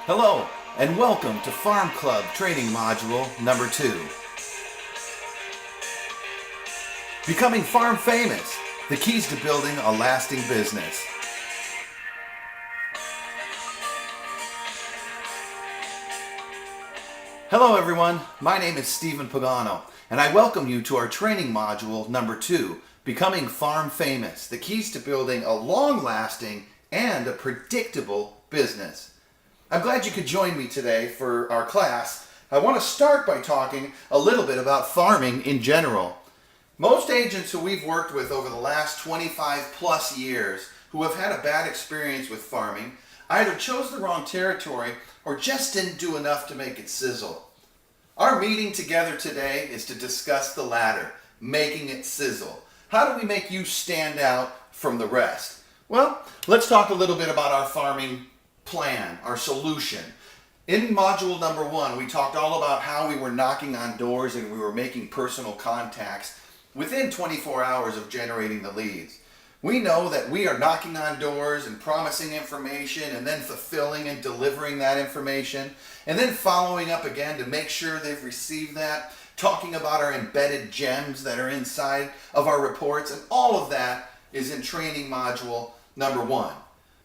Hello, and welcome to Farm Club Training Module number 2. Becoming farm famous, the keys to building a lasting business. Hello everyone, my name is Stephen Pagano, and I welcome you to our training module number 2, Becoming Farm Famous, the keys to building a long-lasting and a predictable business. I'm glad you could join me today for our class. I want to start by talking a little bit about farming in general. Most agents who we've worked with over the last 25 plus years who have had a bad experience with farming either chose the wrong territory or just didn't do enough to make it sizzle. Our meeting together today is to discuss the latter, making it sizzle. How do we make you stand out from the rest? Well, let's talk a little bit about our farming plan, our solution. In module number 1, we talked all about how we were knocking on doors and we were making personal contacts within 24 hours of generating the leads. We know that we are knocking on doors and promising information and then fulfilling and delivering that information and then following up again to make sure they've received that, talking about our embedded gems that are inside of our reports, and all of that is in training module number 1.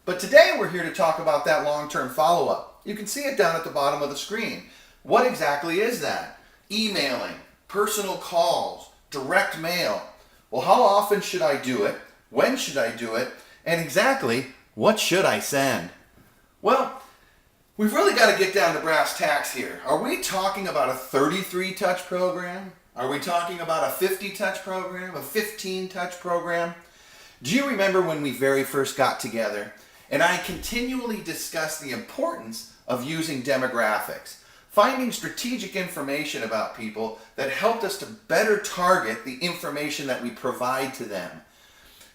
But today we're here to talk about that long-term follow-up. You can see it down at the bottom of the screen. What exactly is that? Emailing, personal calls, direct mail. Well, how often should I do it? When should I do it? And exactly, what should I send? Well, we've really got to get down to brass tacks here. Are we talking about a 33-touch program? Are we talking about a 50-touch program? A 15-touch program? Do you remember when we very first got together and I continually discussed the importance of using demographics, finding strategic information about people that helped us to better target the information that we provide to them?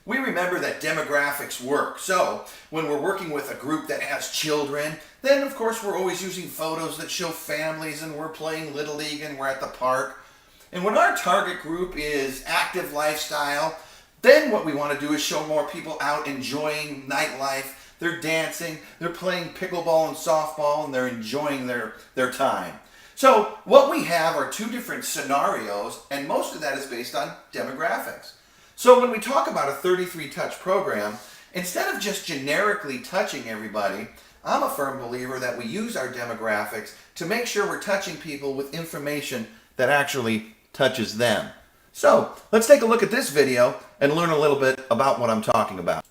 We remember that demographics work. So when we're working with a group that has children, then of course we're always using photos that show families and we're playing Little League and we're at the park. And when our target group is active lifestyle, then what we want to do is show more people out enjoying nightlife. They're dancing, they're playing pickleball and softball, and they're enjoying their time. So what we have are two different scenarios, and most of that is based on demographics. So when we talk about a 33-touch program, instead of just generically touching everybody, I'm a firm believer that we use our demographics to make sure we're touching people with information that actually touches them. So let's take a look at this video and learn a little bit about what I'm talking about.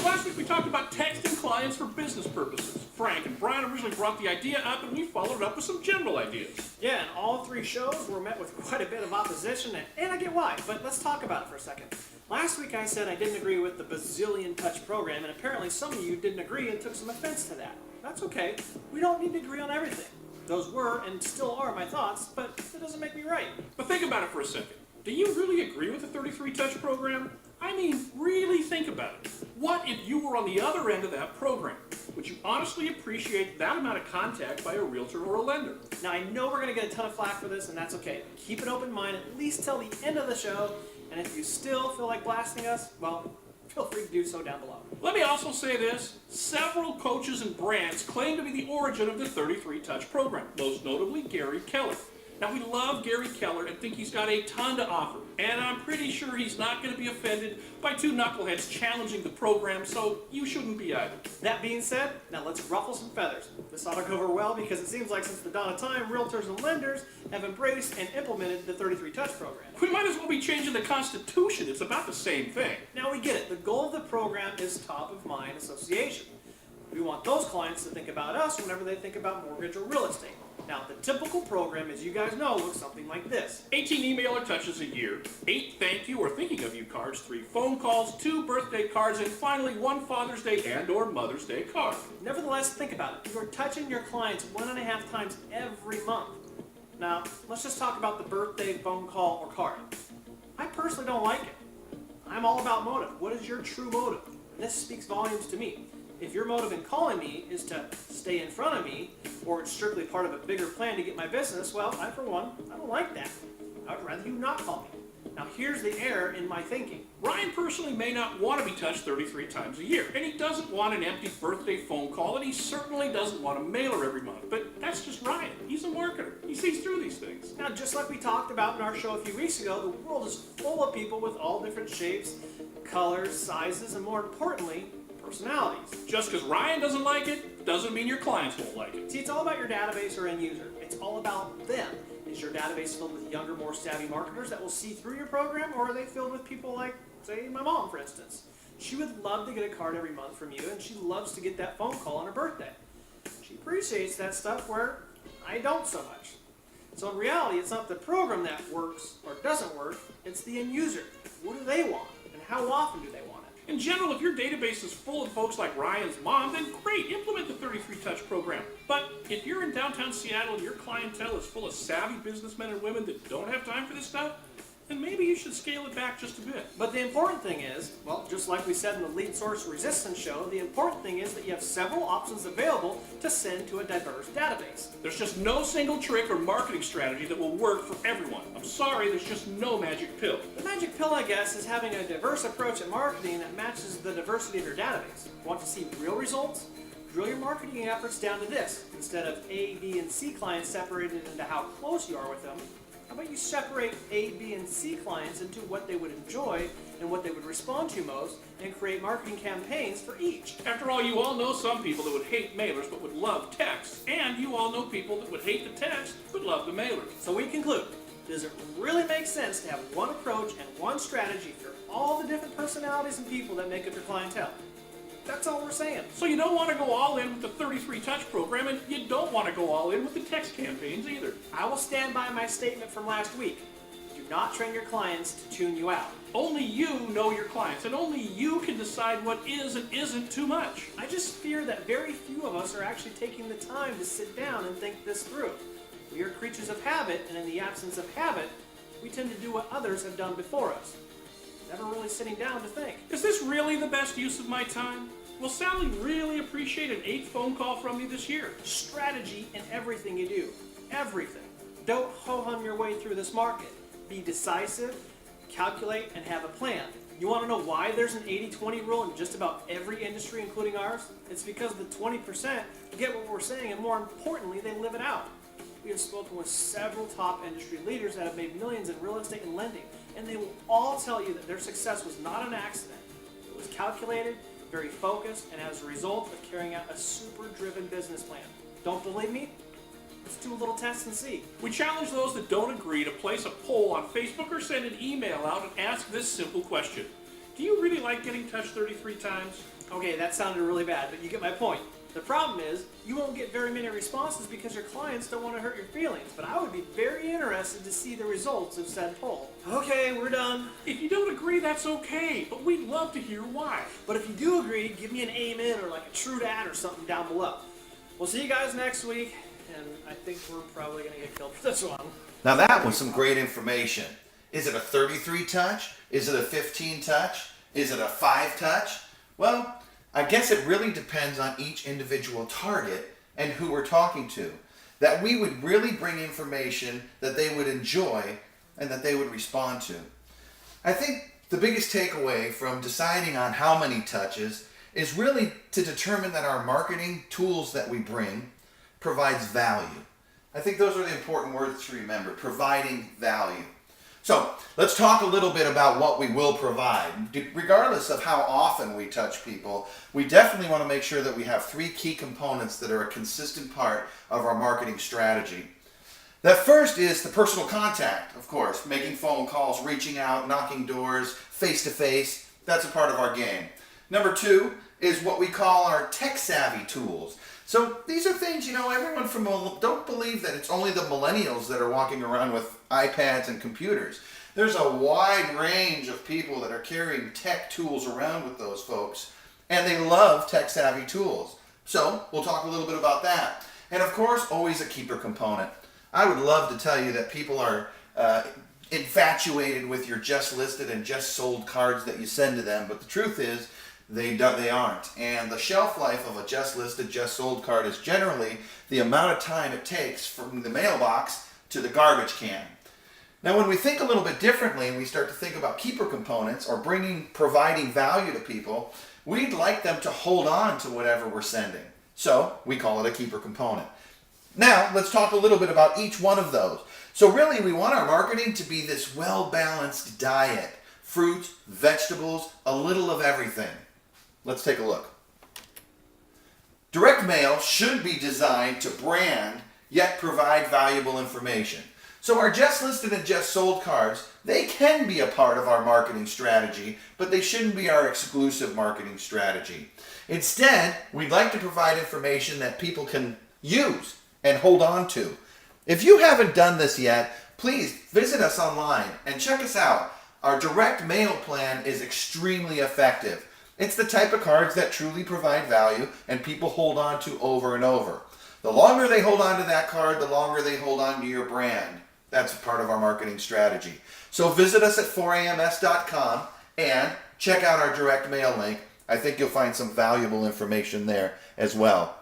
Last week we talked about texting clients for business purposes. Frank and Brian originally brought the idea up and we followed it up with some general ideas. Yeah, and all 3 shows were met with quite a bit of opposition, and I get why, but let's talk about it for a second. Last week I said I didn't agree with the Bazillion Touch program, and apparently some of you didn't agree and took some offense to that. That's okay. We don't need to agree on everything. Those were and still are my thoughts, but it doesn't make me right. But think about it for a second. Do you really agree with the 33-touch program? I mean, really think about it. What if you were on the other end of that program? Would you honestly appreciate that amount of contact by a realtor or a lender? Now I know we're going to get a ton of flack for this, and that's okay. Keep an open mind at least till the end of the show, and if you still feel like blasting us, well, feel free to do so down below. Let me also say this. Several coaches and brands claim to be the origin of the 33-touch program, most notably Gary Keller. Now, we love Gary Keller and think he's got a ton to offer, and I'm pretty sure he's not going to be offended by 2 knuckleheads challenging the program, so you shouldn't be either. That being said, now let's ruffle some feathers. This ought to go over well because it seems like since the dawn of time, realtors and lenders have embraced and implemented the 33-touch program. We might as well be changing the Constitution. It's about the same thing. Now we get it. The goal of the program is top of mind association. We want those clients to think about us whenever they think about mortgage or real estate. Now, the typical program, as you guys know, looks something like this. 18 emailer touches a year, 8 thank you or thinking of you cards, 3 phone calls, 2 birthday cards, and finally 1 Father's Day and or Mother's Day card. Nevertheless, think about it. You're touching your clients 1.5 times every month. Now, let's just talk about the birthday, phone call, or card. I personally don't like it. I'm all about motive. What is your true motive? This speaks volumes to me. If your motive in calling me is to stay in front of me, or it's strictly part of a bigger plan to get my business, well, I, for one, I don't like that. I would rather you not call me. Now here's the error in my thinking. Ryan personally may not want to be touched 33 times a year, and he doesn't want an empty birthday phone call, and he certainly doesn't want a mailer every month. But that's just Ryan. He's a marketer. He sees through these things. Now, just like we talked about in our show a few weeks ago, the world is full of people with all different shapes, colors, sizes, and more importantly, personalities. Just because Ryan doesn't like it, doesn't mean your clients won't like it. See, it's all about your database or end user. It's all about them. Is your database filled with younger, more savvy marketers that will see through your program, or are they filled with people like, say, my mom, for instance? She would love to get a card every month from you, and she loves to get that phone call on her birthday. She appreciates that stuff where I don't so much. So in reality, it's not the program that works or doesn't work, it's the end user. What do they want, and how often do they want it? In general, if your database is full of folks like Ryan's mom, then great, implement the 33 Touch program. But if you're in downtown Seattle and your clientele is full of savvy businessmen and women that don't have time for this stuff, then maybe you should scale it back just a bit. But the important thing is, well, just like we said in the Lead Source Resistance show, the important thing is that you have several options available to send to a diverse database. There's just no single trick or marketing strategy that will work for everyone. I'm sorry, there's just no magic pill. The magic pill, I guess, is having a diverse approach at marketing that matches the diversity of your database. Want to see real results? Drill your marketing efforts down to this. Instead of A, B, and C clients separated into how close you are with them, how about you separate A, B, and C clients into what they would enjoy and what they would respond to most, and create marketing campaigns for each. After all, you all know some people that would hate mailers but would love text. And you all know people that would hate the text but love the mailers. So we conclude, does it really make sense to have one approach and one strategy for all the different personalities and people that make up your clientele? That's all we're saying. So you don't want to go all in with the 33 Touch program, and you don't want to go all in with the text campaigns either. I will stand by my statement from last week. Do not train your clients to tune you out. Only you know your clients, and only you can decide what is and isn't too much. I just fear that very few of us are actually taking the time to sit down and think this through. We are creatures of habit, and in the absence of habit, we tend to do what others have done before us. Never really sitting down to think. Is this really the best use of my time? Will Sally really appreciate an 8th phone call from me this year? Strategy in everything you do. Everything. Don't ho-hum your way through this market. Be decisive, calculate, and have a plan. You want to know why there's an 80-20 rule in just about every industry, including ours? It's because the 20% get what we're saying, and more importantly, they live it out. We have spoken with several top industry leaders that have made millions in real estate and lending, and they will all tell you that their success was not an accident. It was calculated, very focused, and as a result of carrying out a super driven business plan. Don't believe me? Let's do a little test and see. We challenge those that don't agree to place a poll on Facebook or send an email out and ask this simple question. Do you really like getting touched 33 times? Okay, that sounded really bad, but you get my point. The problem is, you won't get very many responses because your clients don't want to hurt your feelings, but I would be very interested to see the results of said poll. Okay, we're done. If you don't agree, that's okay, but we'd love to hear why. But if you do agree, give me an amen or like a true dat or something down below. We'll see you guys next week, and I think we're probably going to get killed for this one. Now that was some great information. Is it a 33 touch? Is it a 15 touch? Is it a 5 touch? Well, I guess it really depends on each individual target and who we're talking to. That we would really bring information that they would enjoy and that they would respond to. I think the biggest takeaway from deciding on how many touches is really to determine that our marketing tools that we bring provides value. I think those are the important words to remember, providing value. So let's talk a little bit about what we will provide. Regardless of how often we touch people, we definitely want to make sure that we have 3 key components that are a consistent part of our marketing strategy. That first is the personal contact, of course, making phone calls, reaching out, knocking doors, face-to-face. That's a part of our game. Number 2 is what we call our tech-savvy tools. So these are things, everyone don't believe that it's only the millennials that are walking around with iPads and computers. There's a wide range of people that are carrying tech tools around with those folks, and they love tech-savvy tools. So we'll talk a little bit about that. And of course, always a keeper component. I would love to tell you that people are infatuated with your just listed and just sold cards that you send to them, but the truth is, they aren't. And the shelf life of a just listed, just sold card is generally the amount of time it takes from the mailbox to the garbage can. Now, when we think a little bit differently and we start to think about keeper components or providing value to people, we'd like them to hold on to whatever we're sending. So we call it a keeper component. Now, let's talk a little bit about each one of those. So really, we want our marketing to be this well-balanced diet. Fruits, vegetables, a little of everything. Let's take a look. Direct mail should be designed to brand, yet provide valuable information. So our just listed and just sold cards, they can be a part of our marketing strategy, but they shouldn't be our exclusive marketing strategy. Instead, we'd like to provide information that people can use and hold on to. If you haven't done this yet, please visit us online and check us out. Our direct mail plan is extremely effective. It's the type of cards that truly provide value and people hold on to over and over. The longer they hold on to that card, the longer they hold on to your brand. That's part of our marketing strategy. So visit us at 4ams.com and check out our direct mail link. I think you'll find some valuable information there as well.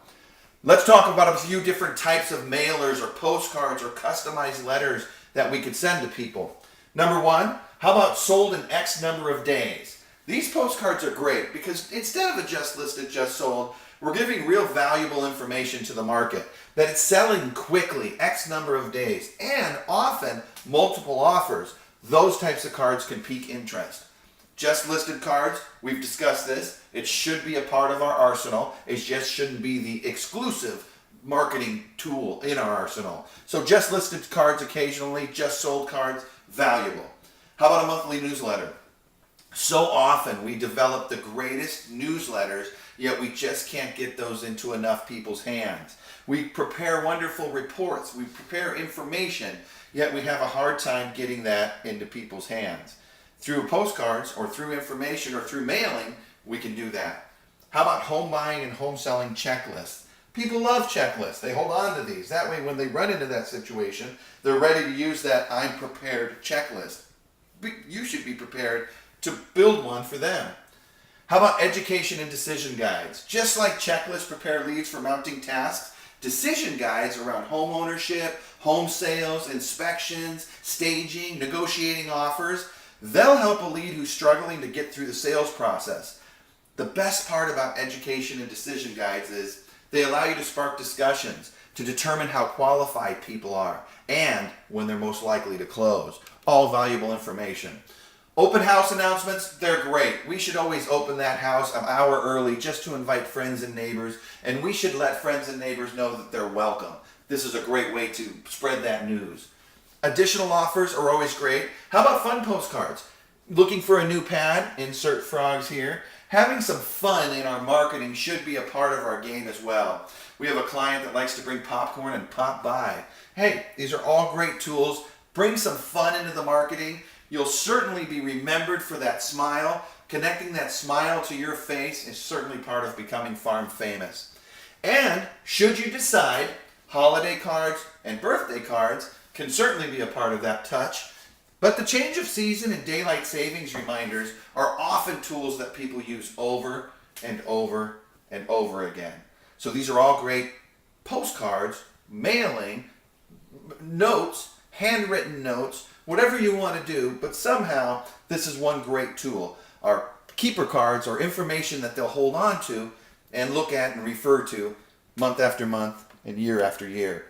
Let's talk about a few different types of mailers or postcards or customized letters that we could send to people. Number one, how about sold in X number of days? These postcards are great because instead of a just listed, just sold, we're giving real valuable information to the market that it's selling quickly, X number of days, and often multiple offers. Those types of cards can pique interest. Just listed cards, we've discussed this. It should be a part of our arsenal. It just shouldn't be the exclusive marketing tool in our arsenal. So just listed cards occasionally, just sold cards, valuable. How about a monthly newsletter? So often we develop the greatest newsletters, yet we just can't get those into enough people's hands. We prepare wonderful reports, we prepare information, yet we have a hard time getting that into people's hands. Through postcards or through information or through mailing, we can do that. How about home buying and home selling checklists? People love checklists. They hold on to these. That way when they run into that situation, they're ready to use that I'm prepared checklist. You should be prepared to build one for them. How about education and decision guides? Just like checklists prepare leads for mounting tasks, decision guides around home ownership, home sales, inspections, staging, negotiating offers, they'll help a lead who's struggling to get through the sales process. The best part about education and decision guides is they allow you to spark discussions to determine how qualified people are and when they're most likely to close. All valuable information. Open house announcements, they're great. We should always open that house an hour early just to invite friends and neighbors, and we should let friends and neighbors know that they're welcome. This is a great way to spread that news. Additional offers are always great. How about fun postcards? Looking for a new pad? Insert frogs here. Having some fun in our marketing should be a part of our game as well. We have a client that likes to bring popcorn and pop by. Hey, these are all great tools. Bring some fun into the marketing. You'll certainly be remembered for that smile. Connecting that smile to your face is certainly part of becoming farm famous. And should you decide, holiday cards and birthday cards can certainly be a part of that touch. But the change of season and daylight savings reminders are often tools that people use over and over and over again. So these are all great postcards, mailing, notes, handwritten notes, whatever you want to do, but somehow this is one great tool. Our keeper cards are information that they'll hold on to and look at and refer to month after month and year after year.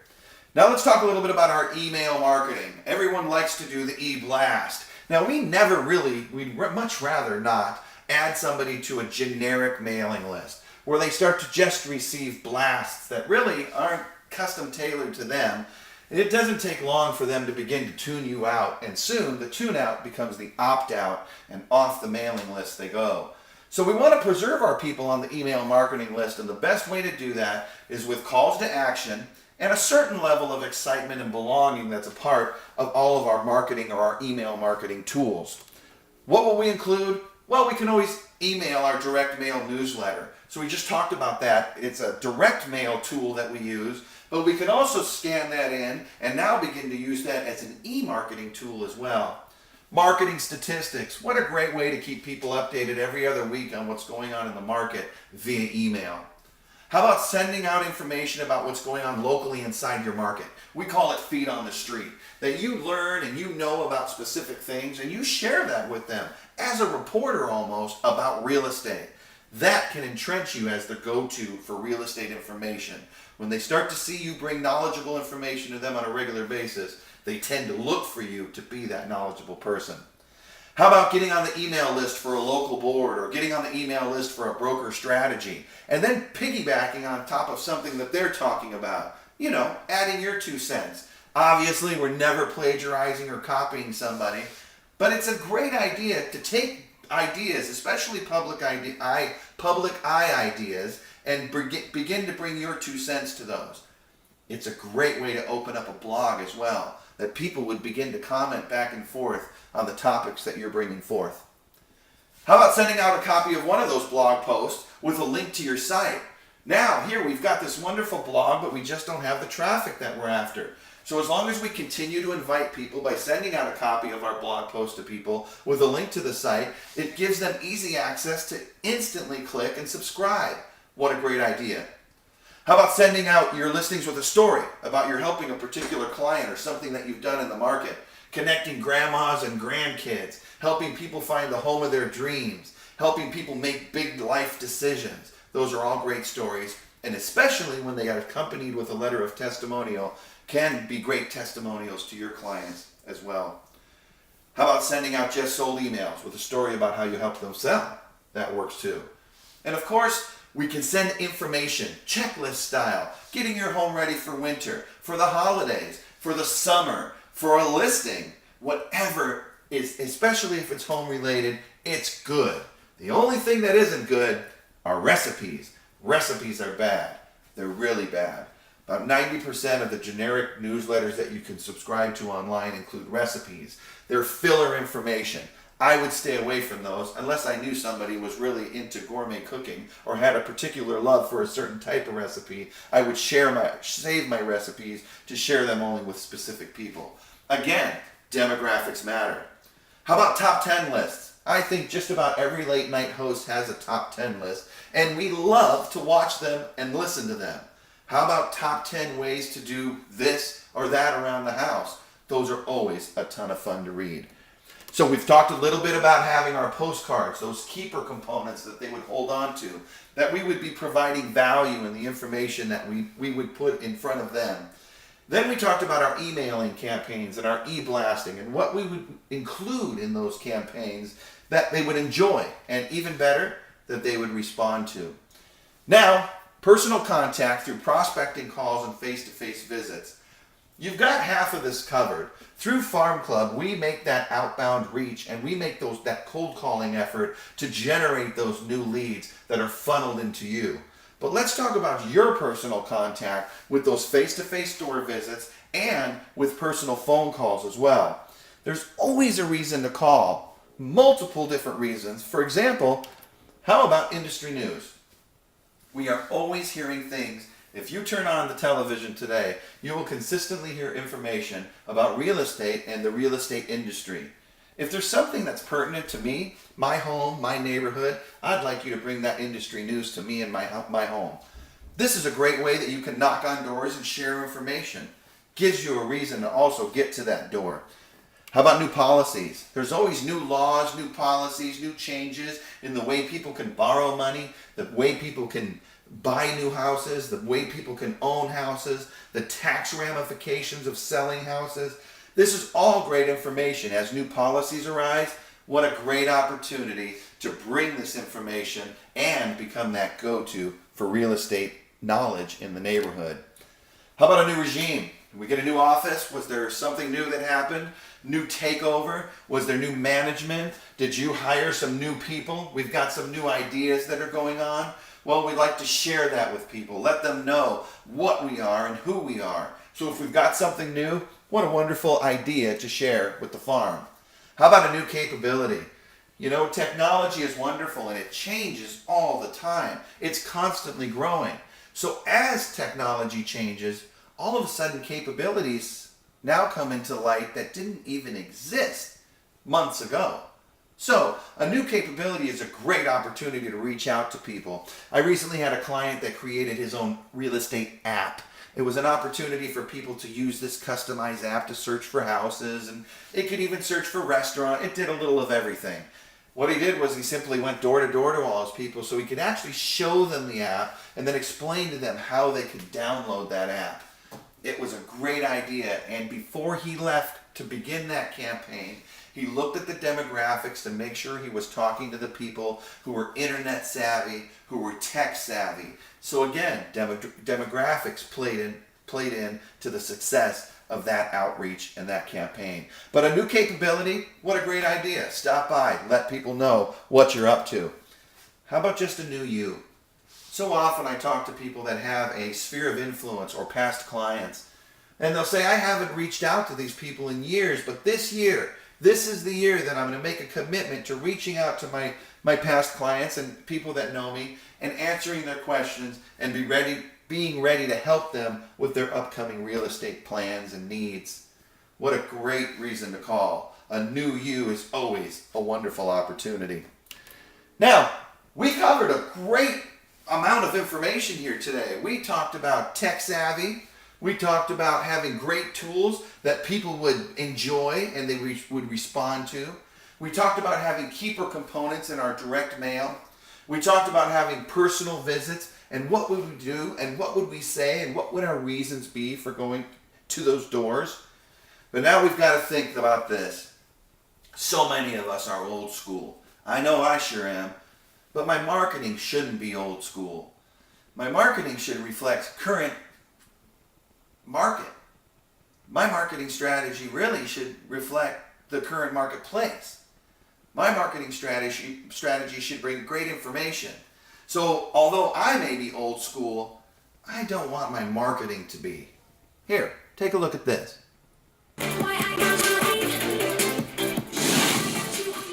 Now let's talk a little bit about our email marketing. Everyone likes to do the e-blast. Now we'd much rather not add somebody to a generic mailing list where they start to just receive blasts that really aren't custom tailored to them. It doesn't take long for them to begin to tune you out, and soon the tune out becomes the opt out, and off the mailing list they go. So we want to preserve our people on the email marketing list, and the best way to do that is with calls to action and a certain level of excitement and belonging that's a part of all of our marketing or our email marketing tools. What will we include? Well, we can always email our direct mail newsletter. So we just talked about that. It's a direct mail tool that we use, but we can also scan that in and now begin to use that as an e-marketing tool as well. Marketing statistics. What a great way to keep people updated every other week on what's going on in the market via email. How about sending out information about what's going on locally inside your market? We call it feet on the street. That you learn and you know about specific things and you share that with them as a reporter almost about real estate. That can entrench you as the go-to for real estate information. When they start to see you bring knowledgeable information to them on a regular basis, they tend to look for you to be that knowledgeable person. How about getting on the email list for a local board or getting on the email list for a broker strategy and then piggybacking on top of something that they're talking about? You know, adding your 2 cents. Obviously, we're never plagiarizing or copying somebody, but it's a great idea to take ideas, especially public eye ideas, and begin to bring your 2 cents to those. It's a great way to open up a blog as well, that people would begin to comment back and forth on the topics that you're bringing forth. How about sending out a copy of one of those blog posts with a link to your site? Now, here we've got this wonderful blog, but we just don't have the traffic that we're after. So as long as we continue to invite people by sending out a copy of our blog post to people with a link to the site, it gives them easy access to instantly click and subscribe. What a great idea. How about sending out your listings with a story about you're helping a particular client or something that you've done in the market, connecting grandmas and grandkids, helping people find the home of their dreams, helping people make big life decisions. Those are all great stories, and especially when they are accompanied with a letter of testimonial, can be great testimonials to your clients as well. How about sending out just sold emails with a story about how you help them sell? That works too. And of course, we can send information, checklist style, getting your home ready for winter, for the holidays, for the summer, for a listing, whatever is, especially if it's home related, it's good. The only thing that isn't good are recipes. Recipes are bad. They're really bad. About 90% of the generic newsletters that you can subscribe to online include recipes. They're filler information. I would stay away from those unless I knew somebody was really into gourmet cooking or had a particular love for a certain type of recipe. I would save my recipes to share them only with specific people. Again, demographics matter. How about top 10 lists? I think just about every late night host has a top 10 list, and we love to watch them and listen to them. How about top 10 ways to do this or that around the house? Those are always a ton of fun to read. So we've talked a little bit about having our postcards, those keeper components that they would hold on to, that we would be providing value in the information that we would put in front of them. Then we talked about our emailing campaigns and our e-blasting and what we would include in those campaigns that they would enjoy, and even better, that they would respond to. Now, personal contact through prospecting calls and face-to-face visits. You've got half of this covered. Through Farm Club, we make that outbound reach and we make that cold calling effort to generate those new leads that are funneled into you. But let's talk about your personal contact with those face-to-face store visits and with personal phone calls as well. There's always a reason to call, multiple different reasons. For example, how about industry news? We are always hearing things. If you turn on the television today, you will consistently hear information about real estate and the real estate industry. If there's something that's pertinent to me, my home, my neighborhood, I'd like you to bring that industry news to me and my home. This is a great way that you can knock on doors and share information. Gives you a reason to also get to that door. How about new policies? There's always new laws, new policies, new changes in the way people can borrow money, the way people can buy new houses, the way people can own houses, the tax ramifications of selling houses. This is all great information. As new policies arise, what a great opportunity to bring this information and become that go-to for real estate knowledge in the neighborhood. How about a new regime? Did we get a new office? Was there something new that happened? New takeover? Was there new management? Did you hire some new people? We've got some new ideas that are going on. Well, we'd like to share that with people. Let them know what we are and who we are. So if we've got something new, what a wonderful idea to share with the farm. How about a new capability? You know, technology is wonderful and it changes all the time. It's constantly growing. So as technology changes, all of a sudden capabilities now come into light that didn't even exist months ago. So, a new capability is a great opportunity to reach out to people. I recently had a client that created his own real estate app. It was an opportunity for people to use this customized app to search for houses, and it could even search for restaurant. It did a little of everything. What he did was he simply went door to door to all his people so he could actually show them the app and then explain to them how they could download that app. It was a great idea, and before he left to begin that campaign, he looked at the demographics to make sure he was talking to the people who were internet savvy, who were tech savvy. So again, demographics played in to the success of that outreach and that campaign. But a new capability, what a great idea. Stop by, let people know what you're up to. How about just a new you? So often I talk to people that have a sphere of influence or past clients, and they'll say, I haven't reached out to these people in years, but this is the year that I'm going to make a commitment to reaching out to my past clients and people that know me and answering their questions and being ready to help them with their upcoming real estate plans and needs. What a great reason to call. A new you is always a wonderful opportunity. Now, we covered a great amount of information here today. We talked about tech savvy. We talked about having great tools that people would enjoy and they would respond to. We talked about having keeper components in our direct mail. We talked about having personal visits and what would we do and what would we say and what would our reasons be for going to those doors. But now we've got to think about this. So many of us are old school. I know I sure am. But my marketing shouldn't be old school. My marketing should reflect current market. My marketing strategy really should reflect the current marketplace. My marketing strategy should bring great information. So although I may be old school, I don't want my marketing to be. Here, take a look at this.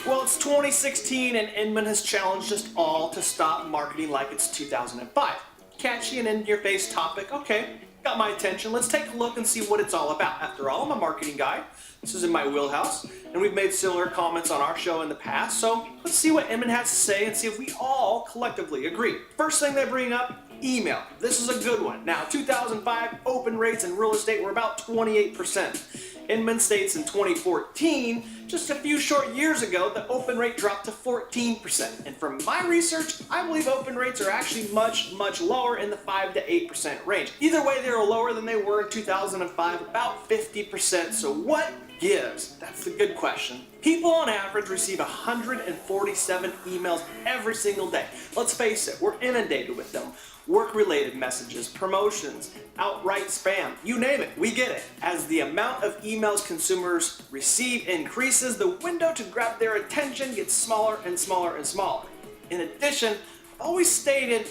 Well, it's 2016 and Inman has challenged us all to stop marketing like it's 2005. Catchy and in-your-face topic, okay, got my attention. Let's take a look and see what it's all about. After all, I'm a marketing guy. This is in my wheelhouse, and we've made similar comments on our show in the past, so let's see what Inman has to say and see if we all collectively agree. First thing they bring up, email. This is a good one. Now, 2005 open rates in real estate were about 28%. Inman states in 2014, just a few short years ago, the open rate dropped to 14%. And from my research, I believe open rates are actually much, much lower in the 5 to 8% range. Either way, they were lower than they were in 2005, about 50%. So what gives? That's the good question. People on average receive 147 emails every single day. Let's face it, we're inundated with them. Work-related messages, promotions, outright spam, you name it, we get it. As the amount of emails consumers receive increases, the window to grab their attention gets smaller and smaller and smaller. In addition, I've always stated,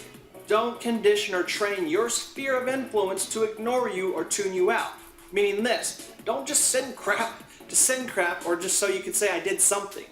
don't condition or train your sphere of influence to ignore you or tune you out. Meaning this, don't just send crap to send crap or just so you can say I did something.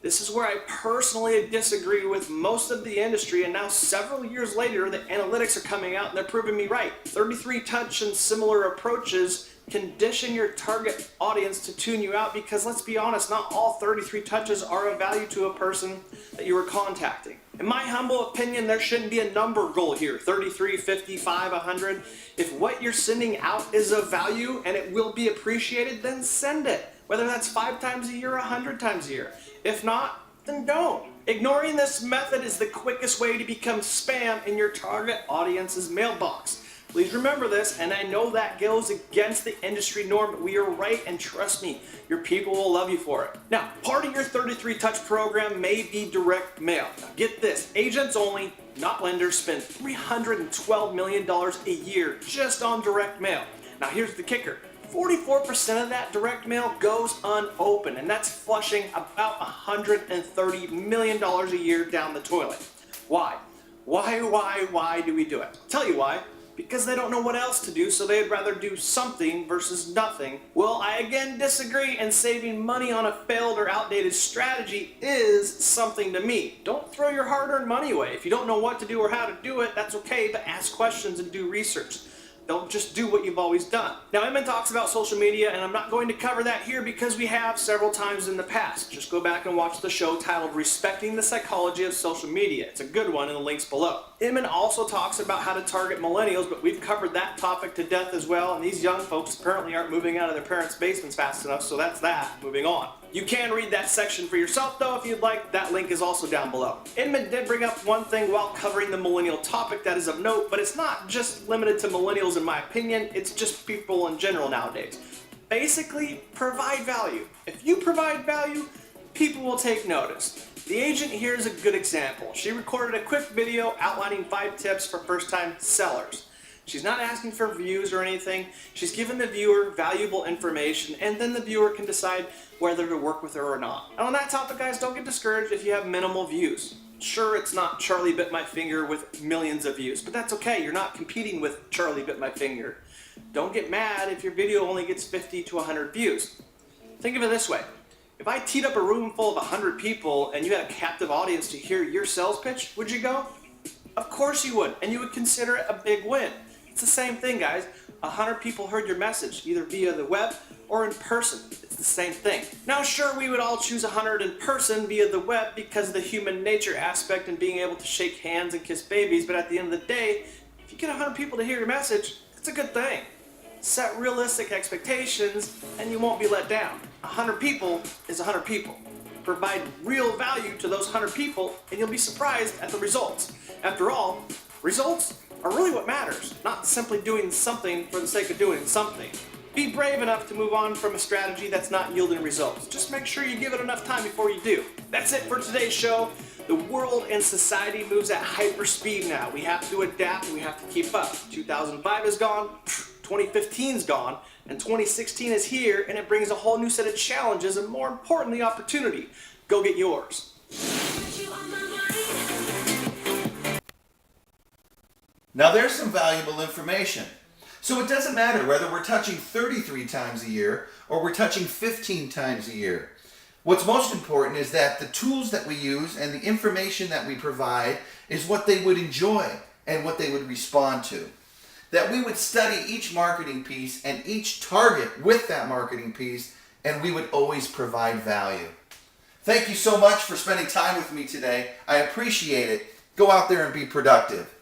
This is where I personally disagree with most of the industry, and now several years later, the analytics are coming out and they're proving me right. 33 touch and similar approaches condition your target audience to tune you out because let's be honest, not all 33 touches are of value to a person that you are contacting. In my humble opinion, there shouldn't be a number goal here, 33, 55, 100. If what you're sending out is of value and it will be appreciated, then send it. Whether that's 5 times a year or 100 times a year. If not, then don't. Ignoring this method is the quickest way to become spam in your target audience's mailbox. Please remember this, and I know that goes against the industry norm, but we are right, and trust me, your people will love you for it. Now, part of your 33 touch program may be direct mail. Now, get this, agents only, not lenders, spend $312 million a year just on direct mail. Now, here's the kicker. 44% of that direct mail goes unopened, and that's flushing about $130 million a year down the toilet. Why? Why do we do it? I'll tell you why. Because they don't know what else to do, so they'd rather do something versus nothing. Well, I again disagree, and saving money on a failed or outdated strategy is something to me. Don't throw your hard-earned money away. If you don't know what to do or how to do it, that's okay, but ask questions and do research. They'll just do what you've always done. Now, Inman talks about social media, and I'm not going to cover that here because we have several times in the past. Just go back and watch the show titled Respecting the Psychology of Social Media. It's a good one, and the link's below. Inman also talks about how to target millennials, but we've covered that topic to death as well, and these young folks apparently aren't moving out of their parents' basements fast enough, so that's that. Moving on. You can read that section for yourself, though, if you'd like. That link is also down below. Inman did bring up one thing while covering the millennial topic that is of note, but it's not just limited to millennials in my opinion, it's just people in general nowadays. Basically, provide value. If you provide value, people will take notice. The agent here is a good example. She recorded a quick video outlining 5 tips for first-time sellers. She's not asking for views or anything. She's giving the viewer valuable information, and then the viewer can decide whether to work with her or not. And on that topic, guys, don't get discouraged if you have minimal views. Sure, it's not Charlie Bit My Finger with millions of views, but that's okay. You're not competing with Charlie Bit My Finger. Don't get mad if your video only gets 50 to 100 views. Think of it this way. If I teed up a room full of 100 people and you had a captive audience to hear your sales pitch, would you go? Of course you would, and you would consider it a big win. It's the same thing, guys. 100 people heard your message, either via the web or in person. It's the same thing. Now, sure, we would all choose 100 in person via the web because of the human nature aspect and being able to shake hands and kiss babies, but at the end of the day, if you get 100 people to hear your message, it's a good thing. Set realistic expectations and you won't be let down. 100 people is 100 people. Provide real value to those 100 people and you'll be surprised at the results. After all, results are really what matters, not simply doing something for the sake of doing something. Be brave enough to move on from a strategy that's not yielding results. Just make sure you give it enough time before you do. That's it for today's show. The world and society moves at hyper speed now. We have to adapt and we have to keep up. 2005 is gone, 2015 is gone, and 2016 is here, and it brings a whole new set of challenges and, more importantly, opportunity. Go get yours. Now there's some valuable information. So it doesn't matter whether we're touching 33 times a year or we're touching 15 times a year. What's most important is that the tools that we use and the information that we provide is what they would enjoy and what they would respond to. That we would study each marketing piece and each target with that marketing piece, and we would always provide value. Thank you so much for spending time with me today. I appreciate it. Go out there and be productive.